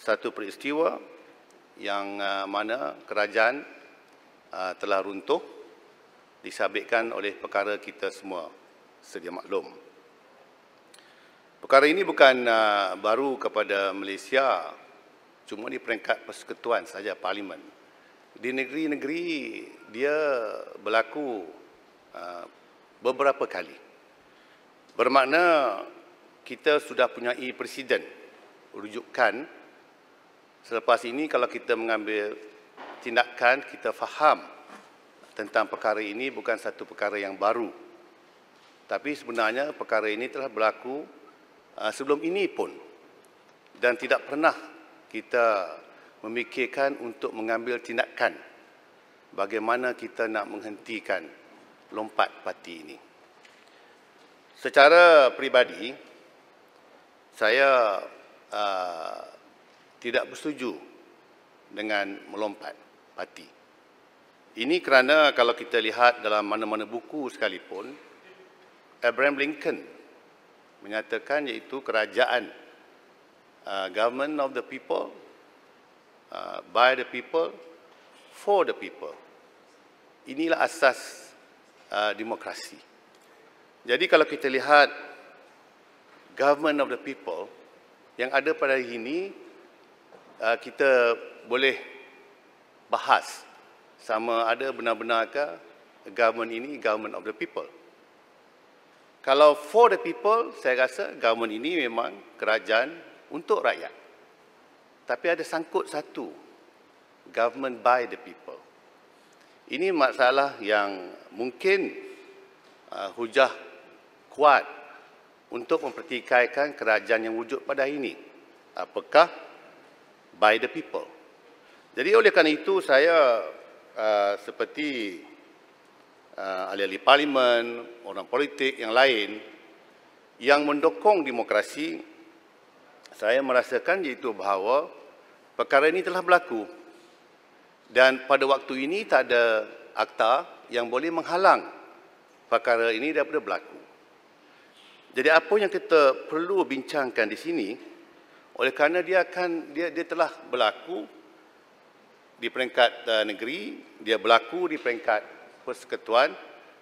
satu peristiwa yang mana kerajaan telah runtuh disabitkan oleh perkara kita semua sedia maklum. Perkara ini bukan baru kepada Malaysia, cuma di peringkat persekutuan saja, parlimen. Di negeri-negeri dia berlaku beberapa kali. Bermakna kita sudah punyai presiden rujukan. Selepas ini kalau kita mengambil tindakan, kita faham tentang perkara ini bukan satu perkara yang baru. Tapi sebenarnya perkara ini telah berlaku sebelum ini pun. Dan tidak pernah kita memikirkan untuk mengambil tindakan bagaimana kita nak menghentikan lompat parti ini. Secara peribadi, saya tidak bersetuju dengan melompat parti. Ini kerana kalau kita lihat dalam mana-mana buku sekalipun, Abraham Lincoln menyatakan iaitu kerajaan government of the people, by the people, for the people. Inilah asas demokrasi. Jadi kalau kita lihat government of the people yang ada pada hari ini, kita boleh bahas sama ada benar-benarkah government ini government of the people. Kalau for the people, saya rasa government ini memang kerajaan untuk rakyat. Tapi ada sangkut satu, government by the people. Ini masalah yang mungkin hujah kuat untuk mempertikaikan kerajaan yang wujud pada hari ini. Apakah by the people? Jadi oleh kerana itu saya seperti ahli-ahli parlimen, orang politik yang lain yang mendukung demokrasi, saya merasakan iaitu bahawa perkara ini telah berlaku dan pada waktu ini tak ada akta yang boleh menghalang perkara ini daripada berlaku. Jadi apa yang kita perlu bincangkan di sini, oleh kerana dia telah berlaku di peringkat negeri, dia berlaku di peringkat persekutuan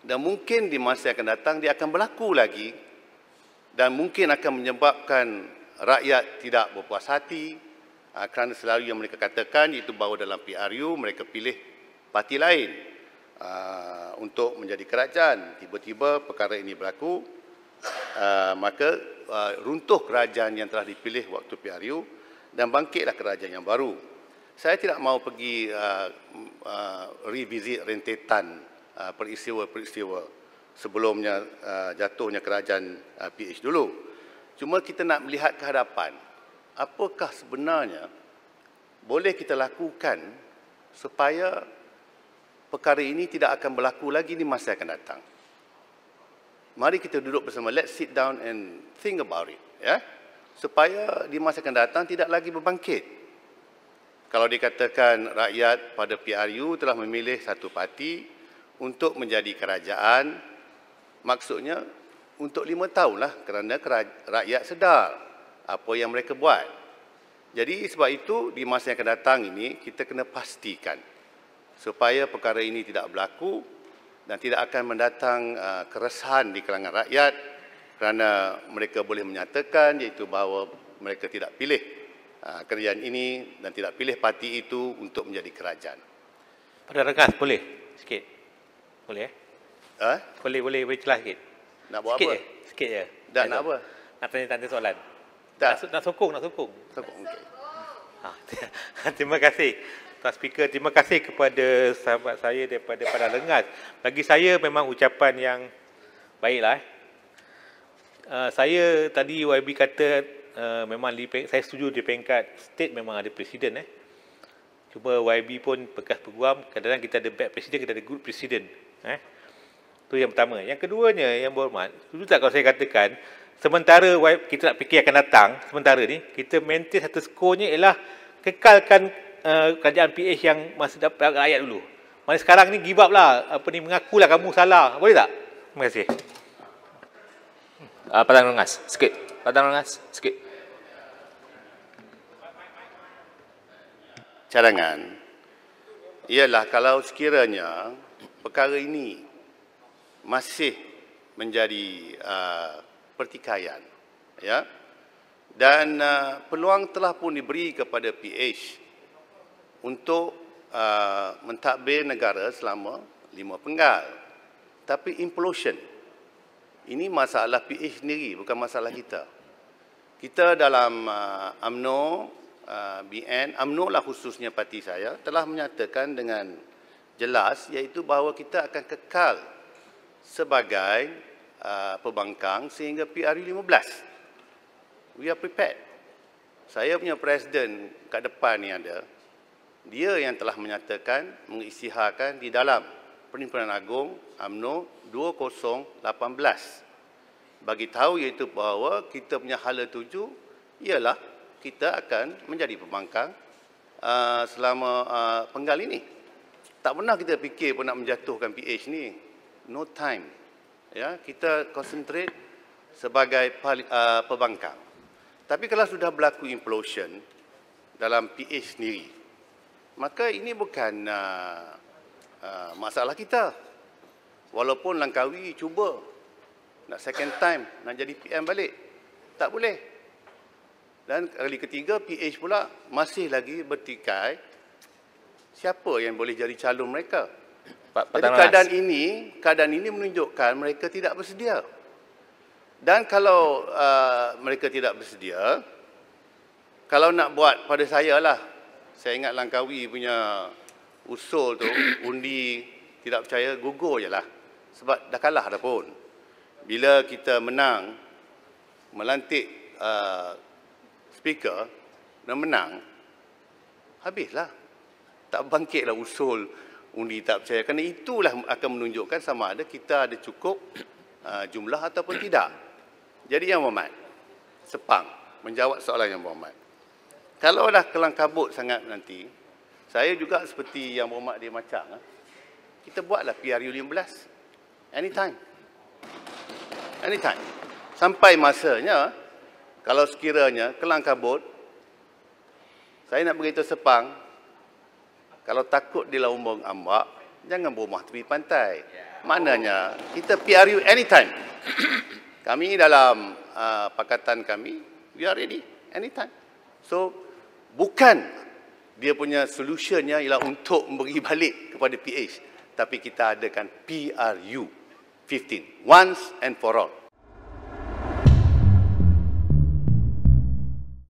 dan mungkin di masa yang akan datang dia akan berlaku lagi dan mungkin akan menyebabkan rakyat tidak berpuas hati kerana selalu yang mereka katakan iaitu bahawa dalam PRU mereka pilih parti lain untuk menjadi kerajaan. Tiba-tiba perkara ini berlaku, maka runtuh kerajaan yang telah dipilih waktu PRU dan bangkitlah kerajaan yang baru. Saya tidak mahu pergi revisit rentetan peristiwa-peristiwa sebelumnya jatuhnya kerajaan PH dulu. Cuma kita nak melihat ke hadapan. Apakah sebenarnya boleh kita lakukan supaya perkara ini tidak akan berlaku lagi di masa yang akan datang. Mari kita duduk bersama. Let's sit down and think about it. Ya? Supaya di masa yang akan datang tidak lagi berbangkit. Kalau dikatakan rakyat pada PRU telah memilih satu parti untuk menjadi kerajaan, maksudnya untuk 5 tahunlah kerana rakyat sedar apa yang mereka buat. Jadi sebab itu di masa yang akan datang ini kita kena pastikan supaya perkara ini tidak berlaku dan tidak akan mendatang keresahan di kalangan rakyat kerana mereka boleh menyatakan iaitu bahawa mereka tidak pilih kerajaan ini dan tidak pilih parti itu untuk menjadi kerajaan. Pada Rengas boleh sikit? Boleh Boleh celah sikit. Nak buat sikit apa? Sikit je. Dan nak apa? Nak tanya soalan. Nak sokong. Sokong, okey. Terima kasih Tuan Speaker. Terima kasih kepada sahabat saya daripada Padang Rengas. Bagi saya memang ucapan yang baiklah. Saya tadi YB kata memang saya setuju di peringkat state memang ada presiden. Cuma YB pun bekas peguam, kadang-kadang kita ada bad presiden, kita ada good presiden. Itu yang pertama. Yang keduanya, yang berhormat, setuju tak kalau saya katakan, sementara kita nak fikir akan datang, sementara ni, kita maintain satu skornya ialah kekalkan kerajaan PH yang masih dapat rakyat dulu. Mana sekarang ni give up lah, mengakulah kamu salah. Boleh tak? Terima kasih. Padang Rengas, sikit. Padang Rengas, sikit. cadangan ialah kalau sekiranya perkara ini masih menjadi pertikaian, ya, dan peluang telah pun diberi kepada PH untuk mentadbir negara selama 5 penggal. Tapi implosion, ini masalah PH sendiri, bukan masalah kita. Kita dalam UMNO, BN, UMNO lah khususnya parti saya, telah menyatakan dengan jelas iaitu bahawa kita akan kekal sebagai pembangkang sehingga PRU 15. We are prepared. Saya punya presiden kat depan ni ada. Dia yang telah menyatakan, mengisytiharkan di dalam Perhimpunan Agung UMNO 2018. Bagi tahu iaitu bahawa kita punya hala tuju ialah kita akan menjadi pembangkang selama penggal ini. Tak pernah kita fikir pun nak menjatuhkan PH ni. No time. Ya, kita concentrate sebagai pembangkang. Tapi kalau sudah berlaku implosion dalam PH sendiri, maka ini bukan masalah kita. Walaupun Langkawi cuba nak second time, nak jadi PM balik, tak boleh. Dan kali ketiga, PH pula masih lagi bertikai siapa yang boleh jadi calon mereka. Jadi keadaan ini menunjukkan mereka tidak bersedia. Dan kalau mereka tidak bersedia, kalau nak buat pada saya lah, saya ingat Langkawi punya usul tu, undi tidak percaya, gugur je lah. Sebab dah kalah dah pun. Bila kita menang, melantik speaker dan menang, habislah. Tak bangkitlah usul undi tak percaya. Kerana itulah akan menunjukkan sama ada kita ada cukup jumlah ataupun tidak. Jadi Yang Berhormat, Sepang menjawab soalan Yang Berhormat. Kalau dah kelang kabut sangat nanti, saya juga seperti Yang Berhormat dia macam, kita buatlah PRU 15. Anytime. Anytime. Sampai masanya, kalau sekiranya kelang kabut, saya nak beritahu Sepang, kalau takut di Laumbang Ambak, jangan berumah tepi pantai. Maknanya, kita PRU anytime. Kami dalam pakatan kami, we are ready anytime. So, bukan dia punya solutionnya ialah untuk memberi balik kepada PH. Tapi kita adakan PRU 15, once and for all.